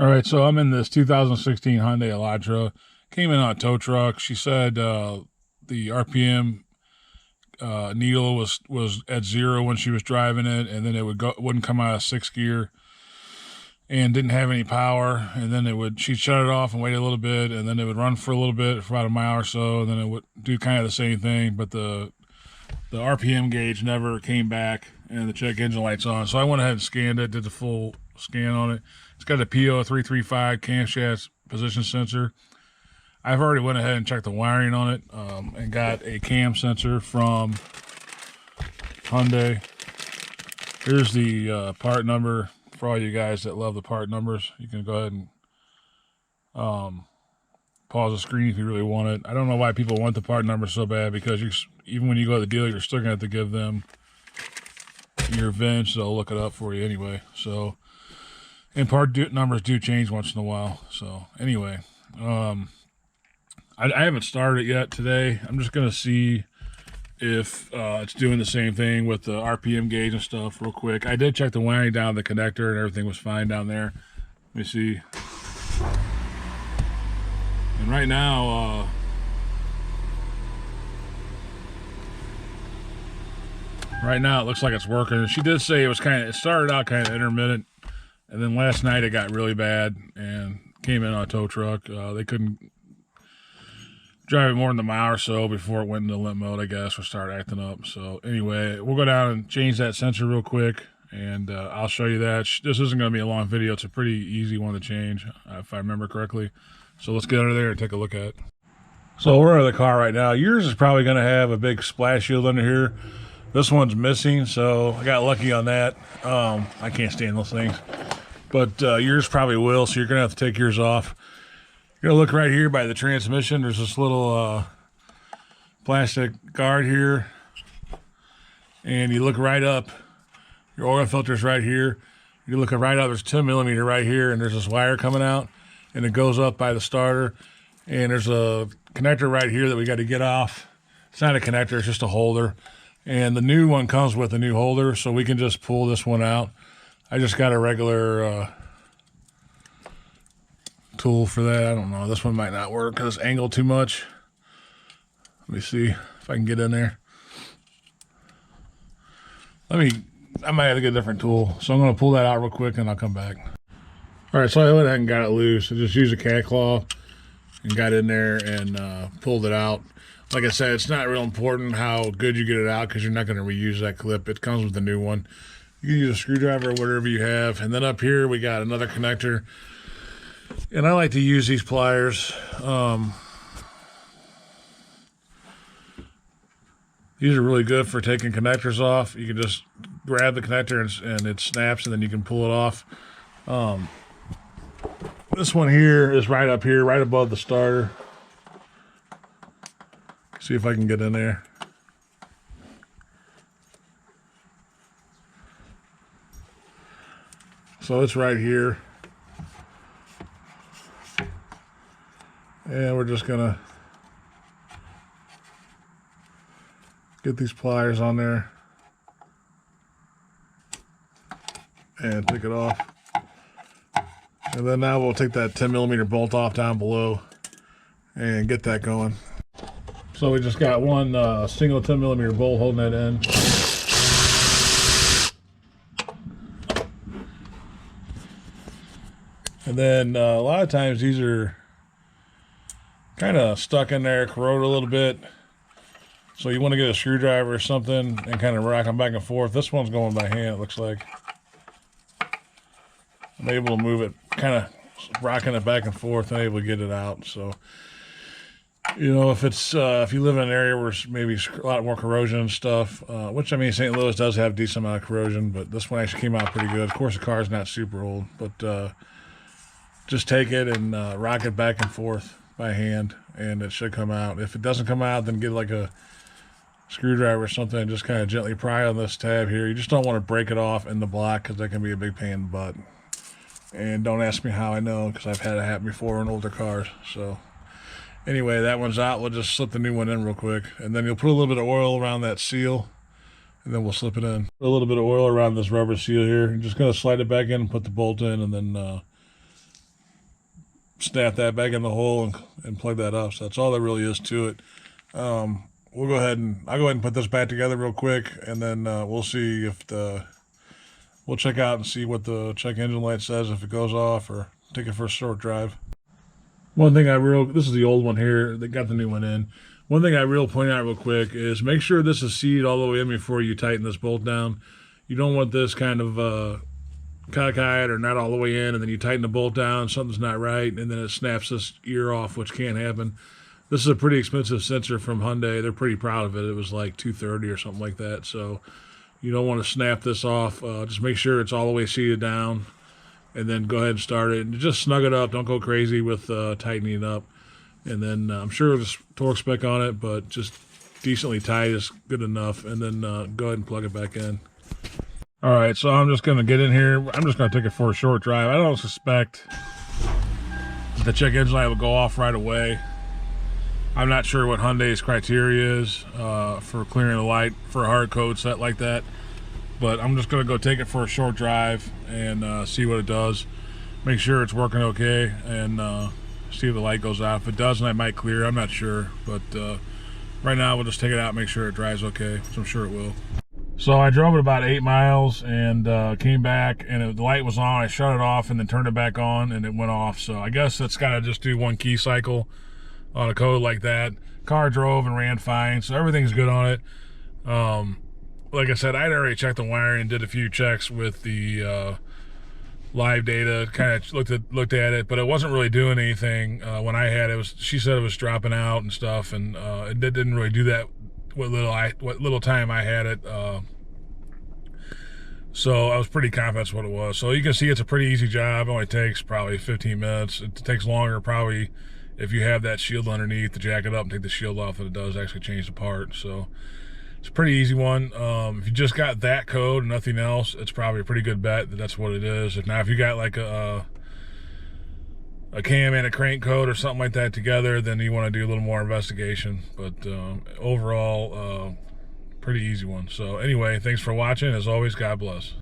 All right, so I'm in this 2016 Hyundai Elantra. Came in on a tow truck. She said the RPM needle was at 0 when she was driving it, and then wouldn't come out of sixth gear, and didn't have any power. And then she'd shut it off and wait a little bit, and then it would run for a little bit, for about a mile or so, and then it would do kind of the same thing, but the RPM gauge never came back, and the check engine light's on. So I went ahead and scanned it, did the full scan on it. It's got a p0335 Crankshaft position sensor. I've already went ahead and checked the wiring on it, and got a cam sensor from Hyundai. Here's the part number for all you guys that love the part numbers. You can go ahead and pause the screen if you really want it. I don't know why people want the part number so bad, because even when you go to the dealer, you're still going to have to give them your VIN, so they'll look it up for you anyway. So, and numbers do change once in a while. So anyway, I haven't started it yet today. I'm just going to see if it's doing the same thing with the RPM gauge and stuff real quick. I did check the wiring down the connector, and everything was fine down there. Let me see. And right now, it looks like it's working. She did say it started out kind of intermittent, and then last night it got really bad and came in on a tow truck. They couldn't drive it more than a mile or so before it went into limp mode, I guess, or start acting up. So anyway, we'll go down and change that sensor real quick, and I'll show you that. This isn't going to be a long video. It's a pretty easy one to change, if I remember correctly. So let's get under there and take a look at it. So we're in the car right now. Yours is probably going to have a big splash shield under here. This one's missing, so I got lucky on that. I can't stand those things. But yours probably will, so you're going to have to take yours off. You're going to look right here by the transmission. There's this little plastic guard here. And you look right up. Your oil filter's right here. You look right up. There's 10 millimeter right here, and there's this wire coming out. And it goes up by the starter. And there's a connector right here that we got to get off. It's not a connector, it's just a holder. And the new one comes with a new holder, so we can just pull this one out. I just got a regular tool for that. I don't know. This one might not work because it's angled too much. Let me see if I can get in there. I might have to get a different tool. So I'm going to pull that out real quick and I'll come back. All right, so I went ahead and got it loose. I just used a cat claw and got in there and pulled it out. Like I said, it's not real important how good you get it out, because you're not going to reuse that clip. It comes with a new one. You can use a screwdriver or whatever you have. And then up here, we got another connector. And I like to use these pliers. These are really good for taking connectors off. You can just grab the connector and it snaps, and then you can pull it off. This one here is right up here, right above the starter. See if I can get in there. So it's right here. And we're just gonna get these pliers on there and take it off. And then now we'll take that 10 millimeter bolt off down below and get that going. So we just got one single 10 millimeter bolt holding that in. And then a lot of times these are kind of stuck in there, corroded a little bit. So you want to get a screwdriver or something and kind of rock them back and forth. This one's going by hand, it looks like. I'm able to move it, kind of rocking it back and forth, and able to get it out. So, you know, if it's if you live in an area where it's maybe a lot more corrosion and stuff, which, I mean, St. Louis does have a decent amount of corrosion, but this one actually came out pretty good. Of course, the car's not super old, but just take it and rock it back and forth by hand, and it should come out. If it doesn't come out, then get like a screwdriver or something and just kind of gently pry on this tab here. You just don't want to break it off in the block, because that can be a big pain in the butt. And don't ask me how I know, because I've had it happen before in older cars. So anyway, that one's out. We'll just slip the new one in real quick, and then you'll put a little bit of oil around that seal, and then we'll slip it in. Put a little bit of oil around this rubber seal here. You're just going to slide it back in and put the bolt in, and then snap that back in the hole and plug that up. So that's all there really is to it. I'll go ahead and put this back together real quick, and then we'll see if we'll check out and see what the check engine light says, if it goes off, or take it for a short drive. One thing this is the old one here, they got the new one in. One thing I point out real quick is make sure this is seated all the way in before you tighten this bolt down. You don't want this kind of cockeyed or not all the way in, and then you tighten the bolt down, something's not right, and then it snaps this ear off, which can't happen. This is a pretty expensive sensor from Hyundai. They're pretty proud of it. It was like $230 or something like that. So you don't want to snap this off. Just make sure it's all the way seated down, and then go ahead and start it. And just snug it up. Don't go crazy with tightening it up. And then I'm sure there's torque spec on it, but just decently tight is good enough. And then go ahead and plug it back in. All right, so I'm just going to get in here. I'm just going to take it for a short drive. I don't suspect the check engine light will go off right away. I'm not sure what Hyundai's criteria is for clearing the light for a hard code set like that. But I'm just going to go take it for a short drive and see what it does. Make sure it's working okay, and see if the light goes out. If it doesn't, I might clear. I'm not sure. But right now, we'll just take it out and make sure it drives okay, which I'm sure it will. So I drove it about 8 miles and came back, and the light was on. I shut it off and then turned it back on, and it went off. So I guess it's got to just do one key cycle on a code like that. Car drove and ran fine, so everything's good on it. Like I said, I'd already checked the wiring and did a few checks with the live data, kind of looked at it, but it wasn't really doing anything. When I had it, she said it was dropping out and stuff, and it didn't really do that what little time I had it. So I was pretty confident that's what it was. So you can see it's a pretty easy job. It only takes probably 15 minutes. It takes longer probably if you have that shield underneath to jack it up and take the shield off, that it does actually change the part. So it's a pretty easy one. If you just got that code and nothing else, it's probably a pretty good bet that that's what it is. If you got like a cam and a crank code or something like that together, then you want to do a little more investigation. But overall, pretty easy one. So anyway, thanks for watching. As always, God bless.